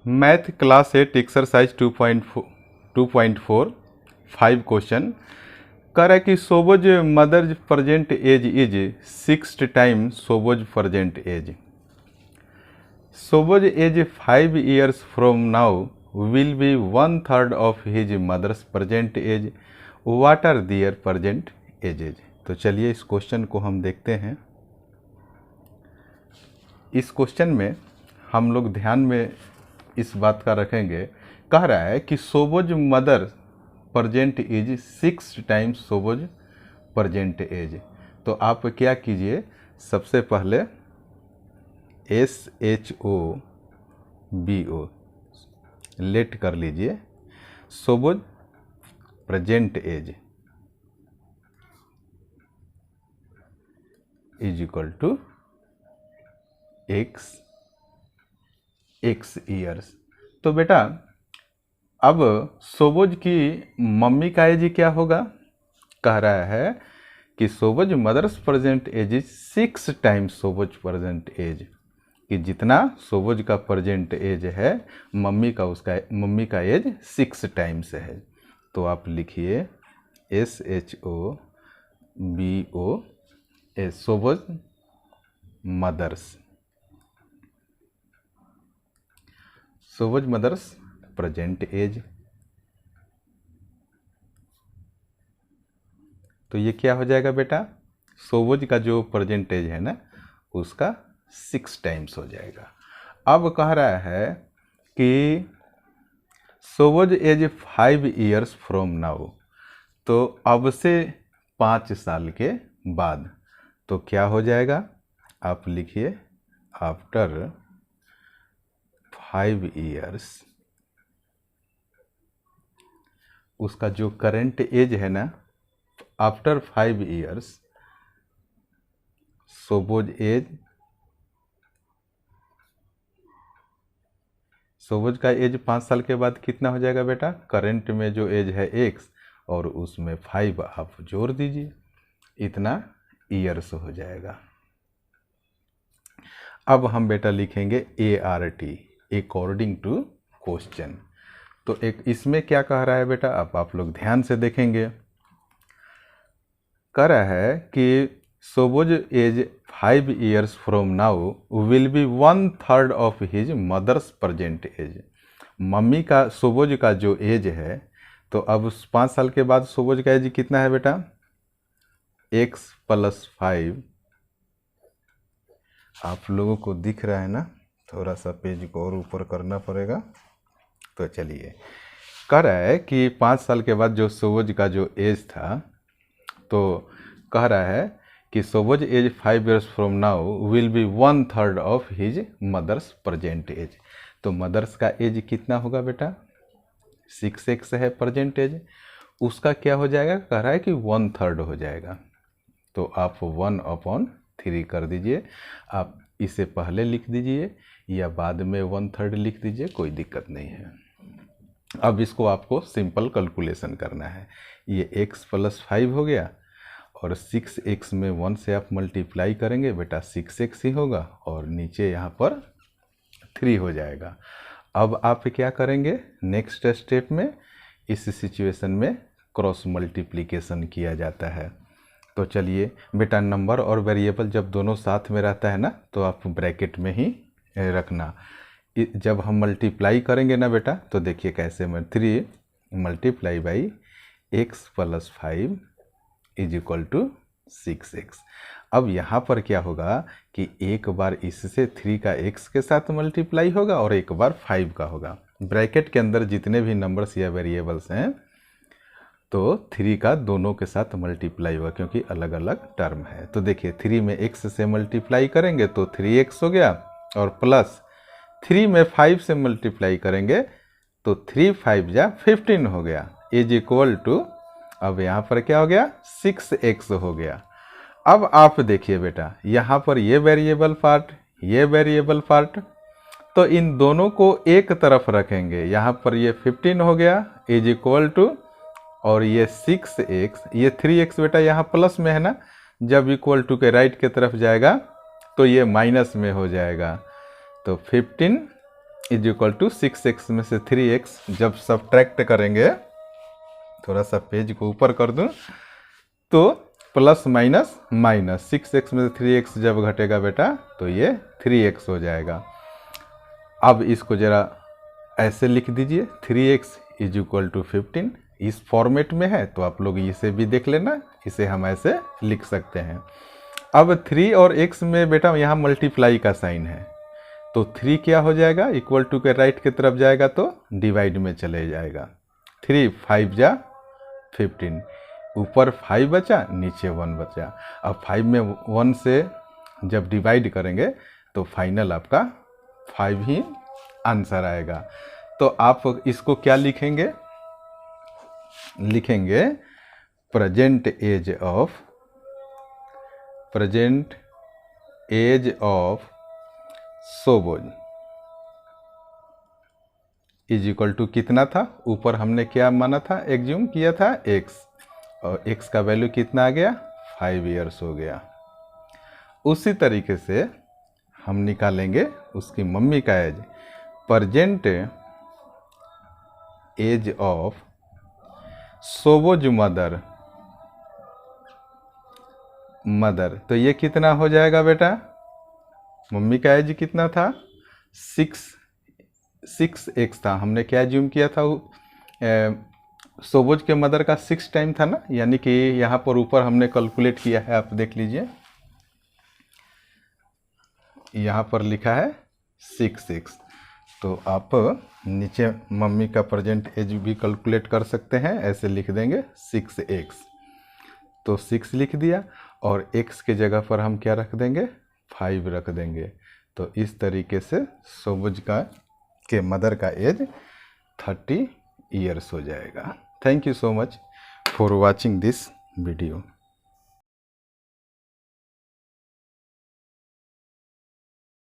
Math class 8 exercise 2.4 5 question कह रहा है कि Shobo's mother's present age is 6 time Shobo's present age. Shobo's age 5 years from now will be 1/3 of his mother's present age. What are their present ages. तो चलिए इस question को हम देखते हैं। इस क्वेश्चन में हम लोग ध्यान में इस बात का रखेंगे, कह रहा है कि Shobo's mother present age 6 times Shobo's present age. तो आप क्या कीजिए, सबसे पहले SHOBO लेट कर लीजिए, Shobo's present age is equal to x years. तो बेटा अब सोबोज की मम्मी का एज क्या होगा, कह रहा है कि Shobo's mother's present age is 6 times Shobo's present age, कि जितना सोबोज का प्रेजेंट एज है मम्मी का एज 6 टाइम्स है। तो आप लिखिए SHOBO Shobo's mother's present age. तो ये क्या हो जाएगा बेटा, सोबोज का जो प्रेजेंट एज है ना उसका 6 टाइम्स हो जाएगा। अब कह रहा है कि Shobo's age 5 years from now, तो अब से 5 साल के बाद तो क्या हो जाएगा, आप लिखिए आफ्टर 5 years उसका जो करंट एज है ना, आफ्टर 5 years सोबोज का एज 5 साल के बाद कितना हो जाएगा बेटा, करंट में जो एज है x और उसमें 5 आप जोड़ दीजिए, इतना ईयर्स हो जाएगा। अब हम बेटा लिखेंगे ART अकॉर्डिंग टू क्वेश्चन। तो एक इसमें क्या कह रहा है बेटा, अब आप लोग ध्यान से देखेंगे, कह रहा है कि Shobo's age 5 years from now will be 1/3 of his mother's present age. मम्मी का सोबोज का जो एज है, तो अब 5 साल के बाद सोबोज का एज कितना है बेटा, x + 5। आप लोगों को दिख रहा है ना, थोड़ा सा पेज को और ऊपर करना पड़ेगा। तो चलिए, कह रहा है कि 5 साल के बाद जो सोबोज का जो एज था, तो कह रहा है कि Shobo's age 5 years from now will be 1/3 of his mother's present age. तो मदर्स का एज कितना होगा बेटा, 6x है प्रेजेंट एज, उसका क्या हो जाएगा, कह रहा है कि 1/3 हो जाएगा। तो आप 1/3 कर दीजिए, आप इसे पहले लिख दीजिए या बाद में 1/3 लिख दीजिए, कोई दिक्कत नहीं है। अब इसको आपको सिंपल कैलकुलेशन करना है। ये x + 5 हो गया और 6x में 1 से आप मल्टीप्लाई करेंगे बेटा 6x ही होगा, और नीचे यहाँ पर 3 हो जाएगा। अब आप क्या करेंगे, नेक्स्ट स्टेप में इस सिचुएशन में क्रॉस मल्टीप्लिकेशन किया जाता है। तो चलिए बेटा, नंबर और वेरिएबल जब दोनों साथ में रहता है ना, तो आप ब्रैकेट में ही रखना। जब हम मल्टीप्लाई करेंगे ना बेटा, तो देखिए कैसे, मैं 3 × x + 5 = 6x। अब यहाँ पर क्या होगा कि एक बार इससे 3 का x के साथ मल्टीप्लाई होगा और एक बार 5 का होगा। ब्रैकेट के अंदर जितने भी नंबर्स या वेरिएबल्स हैं, तो 3 का दोनों के साथ मल्टीप्लाई होगा, क्योंकि अलग अलग टर्म है। तो देखिए 3 में x से मल्टीप्लाई करेंगे तो 3x हो गया, और प्लस 3 में 5 से मल्टीप्लाई करेंगे तो 3 × 5 = 15 हो गया, इज इक्वल टू, अब यहाँ पर क्या हो गया, 6x हो गया। अब आप देखिए बेटा, यहाँ पर ये वेरिएबल पार्ट, ये वेरिएबल पार्ट, तो इन दोनों को एक तरफ रखेंगे। यहाँ पर ये 15 हो गया इज इक्वल टू, और ये 6x, ये 3x बेटा यहाँ प्लस में है ना, जब इक्वल टू के राइट के तरफ जाएगा तो ये माइनस में हो जाएगा। तो 15 इज इक्वल टू 6x में से 3x जब सब्ट्रैक्ट करेंगे, थोड़ा सा पेज को ऊपर कर दूं, तो प्लस माइनस माइनस 6x में से 3x जब घटेगा बेटा तो ये 3x हो जाएगा। अब इसको ज़रा ऐसे लिख दीजिए, 3x इज इक्वल टू 15। इस फॉर्मेट में है तो आप लोग इसे भी देख लेना, इसे हम ऐसे लिख सकते हैं। अब 3 और x में बेटा यहाँ मल्टीप्लाई का साइन है, तो 3 क्या हो जाएगा, इक्वल टू के राइट की तरफ जाएगा तो डिवाइड में चले जाएगा। 3 5 जा 15, ऊपर 5 बचा नीचे 1 बचा। अब 5 में 1 से जब डिवाइड करेंगे तो फाइनल आपका 5 ही आंसर आएगा। तो आप इसको क्या लिखेंगे, लिखेंगे present age of Shobo's is equal to कितना था, ऊपर हमने क्या माना था, एग्ज्यूम किया था x, और x का वैल्यू कितना आ गया, 5 ईयर्स हो गया। उसी तरीके से हम निकालेंगे उसकी मम्मी का age, present age of Shobo's mother, तो ये कितना हो जाएगा बेटा, मम्मी का एज कितना था, 6x था, हमने क्या एज्यूम किया था, सोबोज के मदर का 6 टाइम था ना, यानी कि यहाँ पर ऊपर हमने कैलकुलेट किया है, आप देख लीजिए यहाँ पर लिखा है 6x, तो आप नीचे मम्मी का प्रेजेंट एज भी कैलकुलेट कर सकते हैं, ऐसे लिख देंगे 6x, तो 6 लिख दिया और x के जगह पर हम क्या रख देंगे, 5 रख देंगे। तो इस तरीके से सोबोज के मदर का एज 30 ईयर्स हो जाएगा। Thank you so much for watching this video.